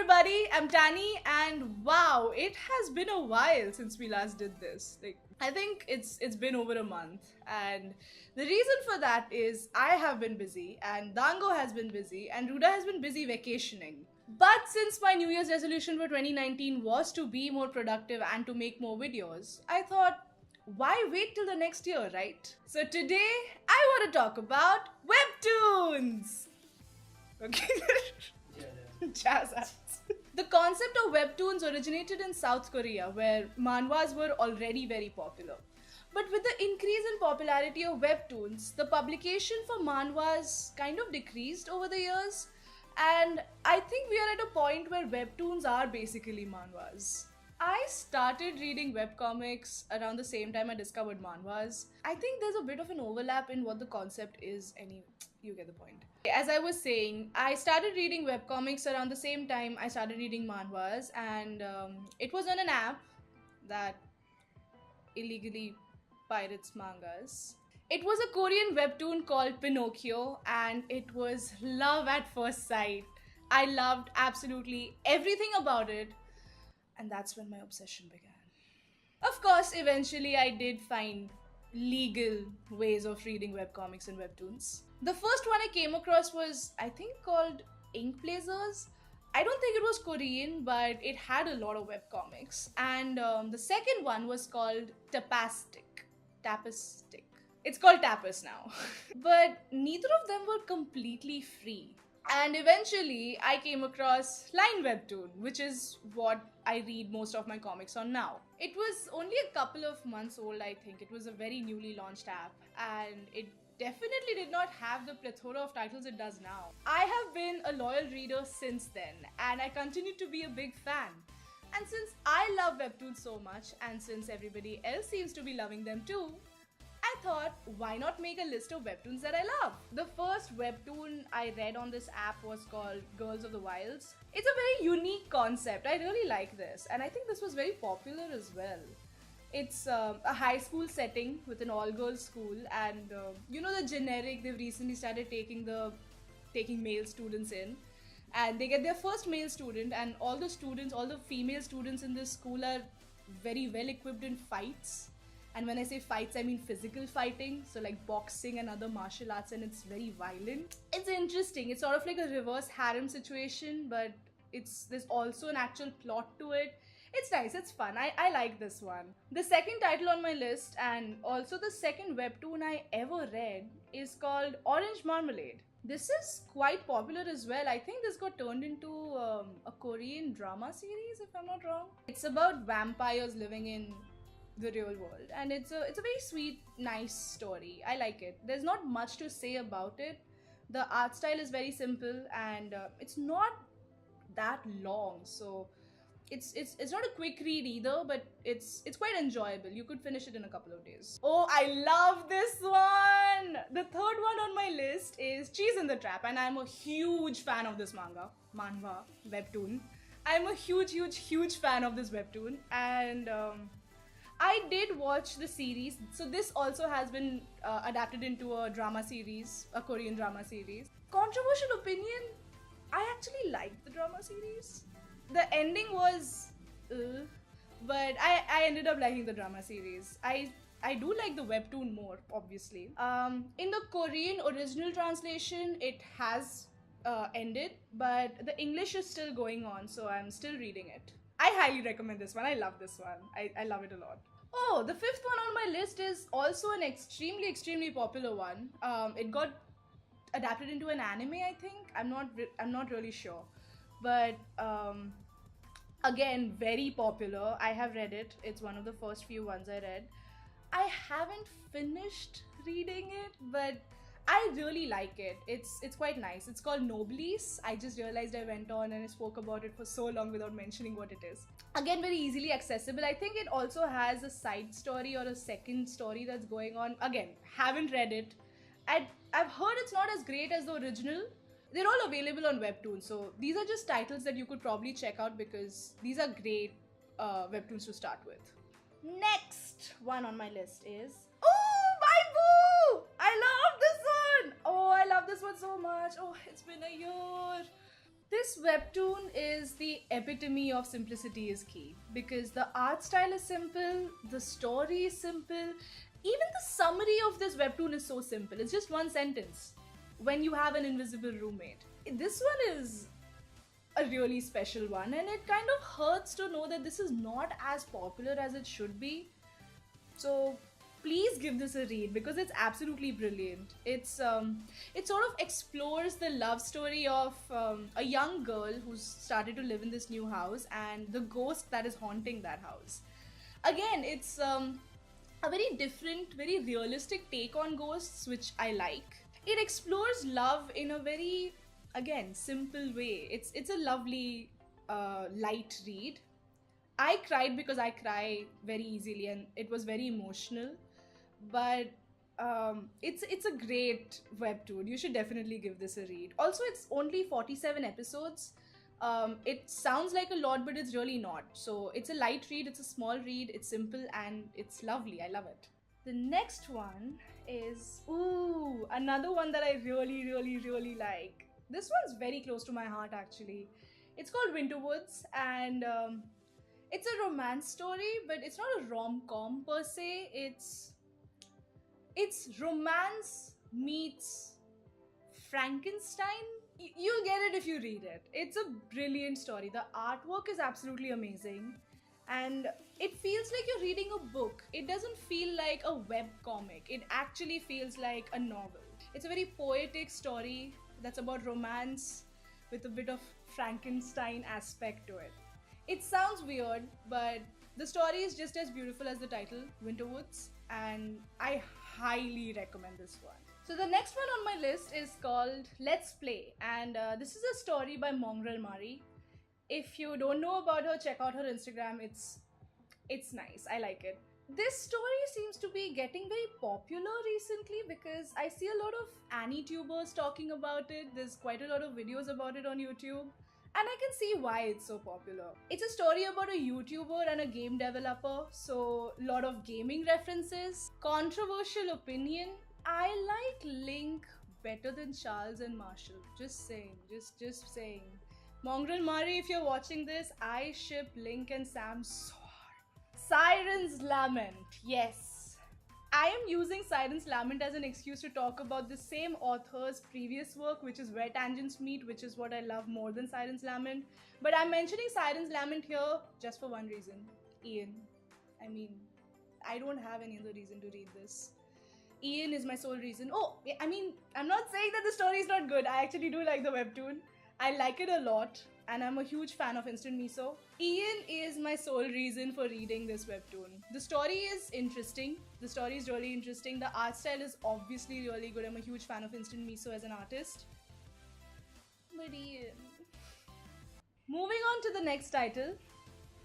everybody, I'm Tani, and wow, it has been a while since we last did this. I think it's been over a month, and the reason for that is I have been busy, and Dango has been busy, and Ruda has been busy vacationing. But since my New Year's resolution for 2019 was to be more productive and to make more videos, I thought, why wait till the next year, right? So today, I want to talk about Webtoons! Okay. Jazz hands. The concept of webtoons originated in South Korea, where manhwas were already very popular. But with the increase in popularity of webtoons, the publication for manhwas kind of decreased over the years, and I think we are at a point where webtoons are basically manhwas. I started reading webcomics around the same time I discovered manhwas. I think there's a bit of an overlap in what the concept is anyway. You get the point. As I was saying, I started reading webcomics around the same time I started reading manhwas, and it was on an app that illegally pirates mangas. It was a Korean webtoon called Pinocchio, and it was love at first sight. I loved absolutely everything about it, and that's when my obsession began. Of course, eventually I did find legal ways of reading webcomics and webtoons. The first one I came across was, I think, called Ink Blazers. I don't think it was Korean, but it had a lot of webcomics. And the second one was called Tapastic. Tapistic. It's called Tapas now. But neither of them were completely free. And eventually, I came across LINE WEBTOON, which is what I read most of my comics on now. It was only a couple of months old, I think. It was a very newly launched app, and it definitely did not have the plethora of titles it does now. I have been a loyal reader since then, and I continue to be a big fan. And since I love webtoons so much, and since everybody else seems to be loving them too, I thought, why not make a list of webtoons that I love? The first webtoon I read on this app was called Girls of the Wilds. It's a very unique concept. I really like this, and I think this was very popular as well. It's a high school setting with an all-girls school, and you know the generic, they've recently started taking male students in, and they get their first male student, and all the female students in this school are very well equipped in fights. And when I say fights, I mean physical fighting, so like boxing and other martial arts, and it's very violent. It's interesting. It's sort of like a reverse harem situation, but there's also an actual plot to it. It's nice, it's fun. I like this one. The second title on my list, and also the second webtoon I ever read, is called Orange Marmalade. This is quite popular as well. I think this got turned into a Korean drama series, if I'm not wrong. It's about vampires living in the real world, and it's a very sweet, nice story. I like it. There's not much to say about it. The art style is very simple, and it's not that long, so it's not a quick read either, but it's quite enjoyable. You could finish it in a couple of days. Oh, I love this one! The third one on my list is Cheese in the Trap, and I'm a huge fan of this manhwa, webtoon. I'm a huge fan of this webtoon, and I did watch the series. So this also has been adapted into a drama series, a Korean drama series. Controversial opinion, I actually liked the drama series. The ending was, but I ended up liking the drama series. I do like the webtoon more, obviously. In the Korean original translation, it has ended, but the English is still going on, so I'm still reading it. I highly recommend this one. I love this one. I love it a lot. Oh, the fifth one on my list is also an extremely popular one. It got adapted into an anime, I think. I'm not really sure, but again, very popular. I have read it. It's one of the first few ones I read. I haven't finished reading it, but I really like it. It's quite nice. It's called Noblesse. I just realized I went on and I spoke about it for so long without mentioning what it is. Again, very easily accessible. I think it also has a side story or a second story that's going on. Again, haven't read it. I've heard it's not as great as the original. They're all available on Webtoons, so these are just titles that you could probably check out because these are great webtoons to start with. Next one on my list is Boo! I love this one! Oh, I love this one so much. Oh, it's been a year. This webtoon is the epitome of simplicity is key because the art style is simple, the story is simple, even the summary of this webtoon is so simple. It's just one sentence. When you have an invisible roommate. This one is a really special one, and it kind of hurts to know that this is not as popular as it should be. So please give this a read because it's absolutely brilliant. It sort of explores the love story of a young girl who's started to live in this new house and the ghost that is haunting that house. Again, it's a very different, very realistic take on ghosts, which I like. It explores love in a very, again, simple way. It's a lovely light read. I cried because I cry very easily and it was very emotional. But it's a great webtoon. You should definitely give this a read. Also, it's only 47 episodes. It sounds like a lot, but it's really not. So it's a light read, it's a small read, it's simple, and it's lovely. I love it. The next one is, ooh, another one that I really like. This one's very close to my heart actually. It's called Winterwoods, and it's a romance story, but it's not a rom-com per se. It's romance meets Frankenstein. You'll get it if you read it. It's a brilliant story. The artwork is absolutely amazing. And it feels like you're reading a book. It doesn't feel like a web comic. It actually feels like a novel. It's a very poetic story that's about romance with a bit of Frankenstein aspect to it. It sounds weird, but the story is just as beautiful as the title, Winterwoods, and I highly recommend this one. So the next one on my list is called Let's Play, and this is a story by Mongrel Mari. If you don't know about her, check out her Instagram. It's nice. I like it. This story seems to be getting very popular recently because I see a lot of Annie-tubers talking about it. There's quite a lot of videos about it on YouTube. And I can see why it's so popular. It's a story about a YouTuber and a game developer, so a lot of gaming references. Controversial opinion, I like Link better than Charles and Marshall. Just saying, just saying. Mongrel Mari, if you're watching this, I ship Link and Sam so hard. Siren's Lament, yes. I am using Siren's Lament as an excuse to talk about the same author's previous work, which is Where Tangents Meet, which is what I love more than Siren's Lament. But I'm mentioning Siren's Lament here just for one reason. Ian. I mean, I don't have any other reason to read this. Ian is my sole reason. Oh, I mean, I'm not saying that the story is not good. I actually do like the webtoon. I like it a lot, and I'm a huge fan of instant miso. Ian is my sole reason for reading this webtoon. The story is interesting. The story is really interesting. The art style is obviously really good. I'm a huge fan of instant miso as an artist. But Ian... Moving on to the next title,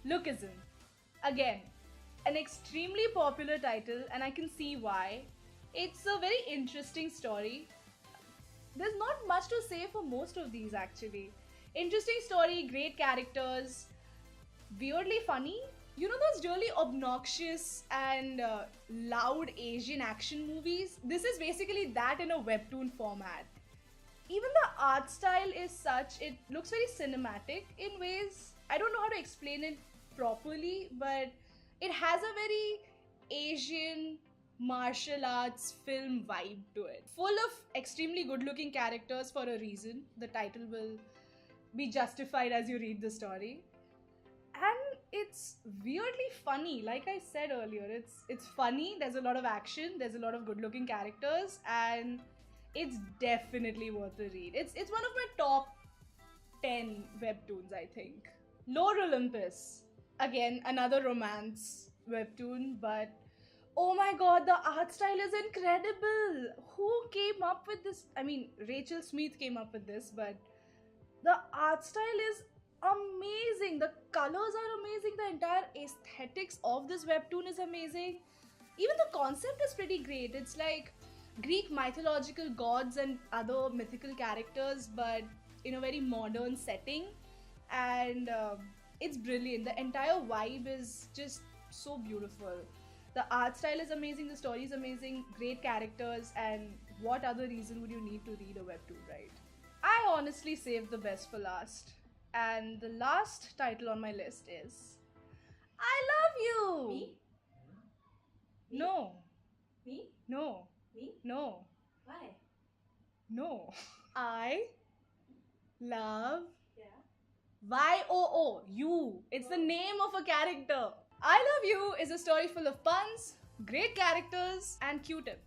Lookism. Again, an extremely popular title, and I can see why. It's a very interesting story. There's not much to say for most of these actually. Interesting story, great characters, weirdly funny. You know those really obnoxious and loud Asian action movies? This is basically that in a webtoon format. Even the art style is such, it looks very cinematic in ways. I don't know how to explain it properly, but it has a very Asian martial arts film vibe to it. Full of extremely good looking characters for a reason. The title will be justified as you read the story. And it's weirdly funny, like I said earlier. It's funny, there's a lot of action, there's a lot of good looking characters, and it's definitely worth a read. It's one of my top 10 webtoons, I think. Lore Olympus. Again, another romance webtoon, but oh my god, the art style is incredible! Who came up with this? I mean, Rachel Smith came up with this, but the art style is amazing. The colors are amazing. The entire aesthetics of this webtoon is amazing. Even the concept is pretty great. It's like Greek mythological gods and other mythical characters, but in a very modern setting. And it's brilliant. The entire vibe is just so beautiful. The art style is amazing, the story is amazing, great characters, and what other reason would you need to read a webtoon, right? I honestly saved the best for last. And the last title on my list is I Love You! Me? No. Me? No. Me? No. Why? No. I love Yeah. YOO. You. It's the name of a character. I Love You is a story full of puns, great characters, and Q-tip.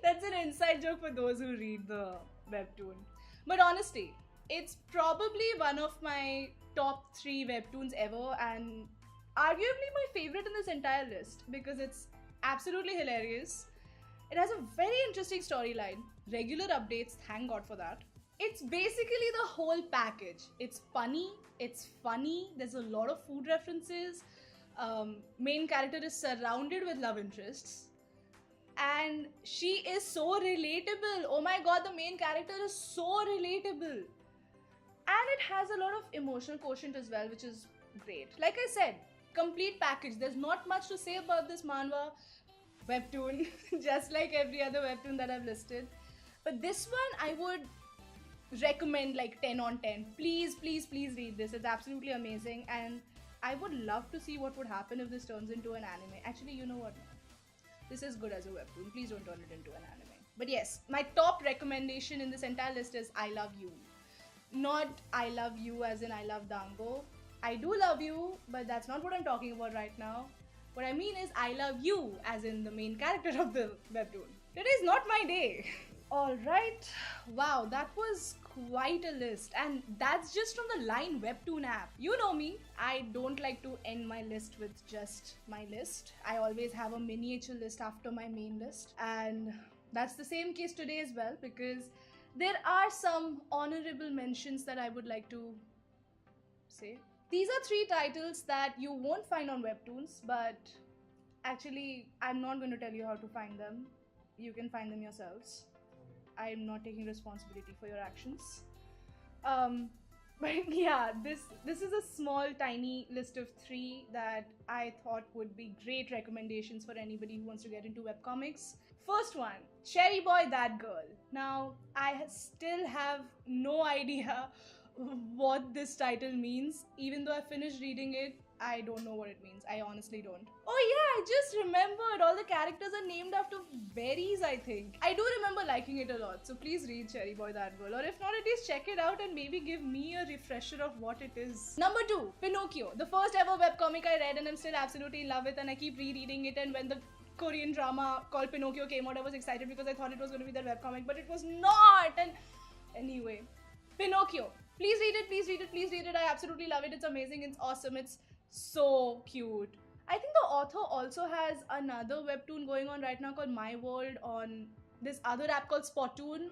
That's an inside joke for those who read the webtoon. But honestly, it's probably one of my top 3 webtoons ever and arguably my favorite in this entire list because it's absolutely hilarious. It has a very interesting storyline, regular updates, thank God for that. It's basically the whole package. It's punny, it's funny, there's a lot of food references. Main character is surrounded with love interests. And she is so relatable. Oh my god, the main character is so relatable. And it has a lot of emotional quotient as well, which is great. Like I said, complete package. There's not much to say about this manhwa webtoon, just like every other webtoon that I've listed. But this one, I would recommend like 10 on 10. Please, please, please read this. It's absolutely amazing. And I would love to see what would happen if this turns into an anime. Actually, you know what? This is good as a webtoon. Please don't turn it into an anime. But yes, my top recommendation in this entire list is I Love You. Not I love you as in I love Dango. I do love you, but that's not what I'm talking about right now. What I mean is I love you as in the main character of the webtoon. Today's not my day. Alright, wow, that was quite a list, and that's just from the LINE WEBTOON app. You know me, I don't like to end my list with just my list. I always have a miniature list after my main list, and that's the same case today as well because there are some honorable mentions that I would like to say. These are 3 titles that you won't find on Webtoons, but actually, I'm not going to tell you how to find them. You can find them yourselves. I'm not taking responsibility for your actions. But yeah, this is a small, tiny list of 3 that I thought would be great recommendations for anybody who wants to get into webcomics. First one, Cherry Boy That Girl. Now, I still have no idea what this title means. Even though I finished reading it, I don't know what it means. I honestly don't. Oh yeah, I just remembered all the characters are named after berries, I think. I do remember liking it a lot, so please read Cherry Boy That Girl, or if not, at least check it out and maybe give me a refresher of what it is. Number 2, Pinocchio. The first ever webcomic I read and I'm still absolutely in love with, and I keep rereading it, and when the Korean drama called Pinocchio came out, I was excited because I thought it was going to be that webcomic, but it was not! And anyway, Pinocchio. Please read it, please read it, please read it. I absolutely love it. It's amazing, it's awesome, it's so cute. I think the author also has another webtoon going on right now called My World on this other app called Spottoon.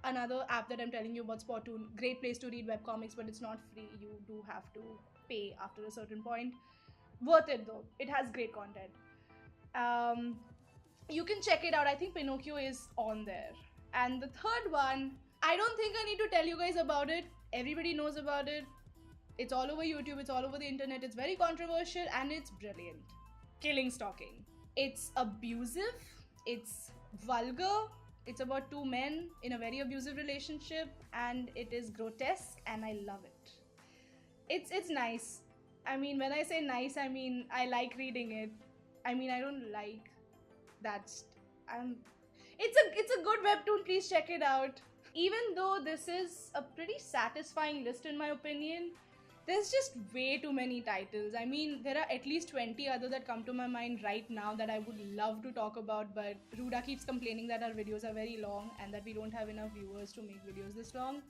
Another app that I'm telling you about, Spottoon. Great place to read webcomics, but it's not free. You do have to pay after a certain point. Worth it though. It has great content. You can check it out. I think Pinocchio is on there. And the third one, I don't think I need to tell you guys about it. Everybody knows about it. It's all over YouTube, it's all over the internet, it's very controversial, and it's brilliant. Killing Stalking. It's abusive, it's vulgar, it's about 2 men in a very abusive relationship, and it is grotesque, and I love it. It's nice. I mean, when I say nice, I mean I like reading it. I mean, I don't like that. It's a good webtoon, please check it out. Even though this is a pretty satisfying list in my opinion, there's just way too many titles. I mean, there are at least 20 other that come to my mind right now that I would love to talk about, but Ruda keeps complaining that our videos are very long and that we don't have enough viewers to make videos this long.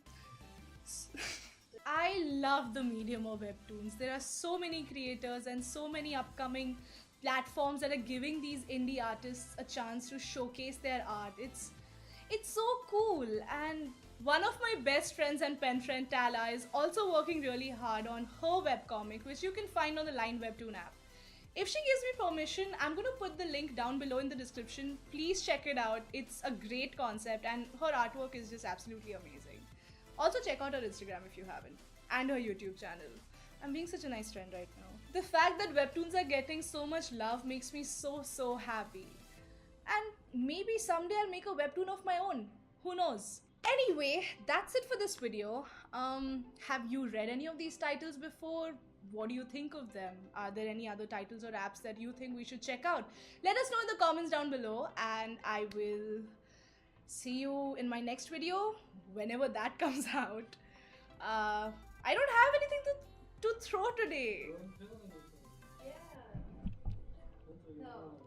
I love the medium of webtoons. There are so many creators and so many upcoming platforms that are giving these indie artists a chance to showcase their art. It's so cool, and one of my best friends and pen friend Tala is also working really hard on her webcomic, which you can find on the LINE WEBTOON app. If she gives me permission, I'm going to put the link down below in the description. Please check it out. It's a great concept and her artwork is just absolutely amazing. Also check out her Instagram if you haven't, and her YouTube channel. I'm being such a nice friend right now. The fact that webtoons are getting so much love makes me so happy. And maybe someday I'll make a webtoon of my own. Who knows? Anyway, that's it for this video. Have you read any of these titles before? What do you think of them? Are there any other titles or apps that you think we should check out? Let us know in the comments down below, and I will see you in my next video whenever that comes out. I don't have anything to throw today. Yeah. No.